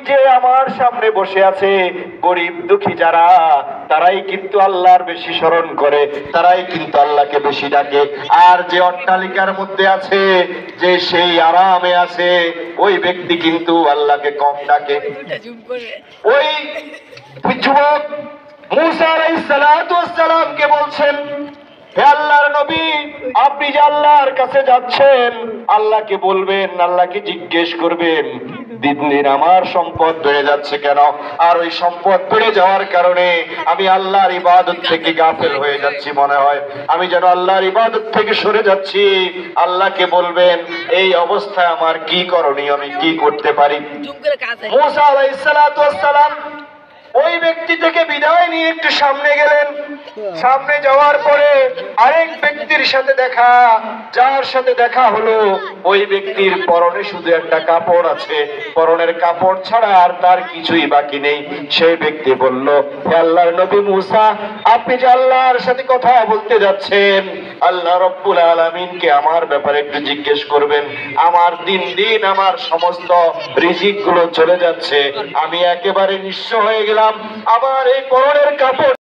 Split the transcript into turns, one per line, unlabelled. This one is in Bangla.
যে আমার সামনে বসে আছে গরিব দুঃখী যারা, তারাই কিন্তু আল্লাহর বেশি স্মরণ করে, তারাই কিন্তু আল্লাহকে বেশি ডাকে। আর যে অট্টালিকার মধ্যে আছে, যে সেই আরামে আছে, ওই ব্যক্তি কিন্তু আল্লাহকে কম ডাকে। ওই যুবক মুসা আলাইহিস সালাতু ওয়াস সালামকে বলছেন, হে আল্লাহর নবী, আপনি যে আল্লাহর কাছে যাচ্ছেন, আল্লাহকে বলবেন, আল্লাহকে জিজ্ঞেস করবেন, দিন দিন আমার সম্পদ বেড়ে যাচ্ছে কেন? আর ওই সম্পদ বেড়ে যাওয়ার কারণে আমি আল্লাহর ইবাদত থেকে গাফেল হয়ে যাচ্ছি মনে হয়, আমি যেন আল্লাহর ইবাদত থেকে সরে যাচ্ছি। আল্লাহকে বলবেন, এই অবস্থায় আমার কি করণীয়, আমি কি করতে পারি? মুসা আলাইহিস সালাতু ওয়াস সালাম ওই ব্যক্তি থেকে বিদায় নিয়ে একটু সামনে গেলেন। সামনে যাওয়ার পরে আরেক ব্যক্তির সাথে দেখা, যার সাথে দেখা হলো ওই ব্যক্তির পরনে শুধু একটা কাপড় আছে, পরনের কাপড় ছাড়া আর তার কিছুই বাকি নেই। সেই ব্যক্তি বলল, হে আল্লাহর নবী মুসা, আপনি যে আল্লাহর সাথে কথা বলতে যাচ্ছেন, আল্লাহ রব্বুল আলামিনকে আমার ব্যাপারে একটু জিজ্ঞেস করবেন। আমার দিন দিন আমার সমস্ত রিজিক গুলো চলে যাচ্ছে, আমি একেবারে নিঃস্ব হয়ে গেলাম, আমার এই পরনের কাপড়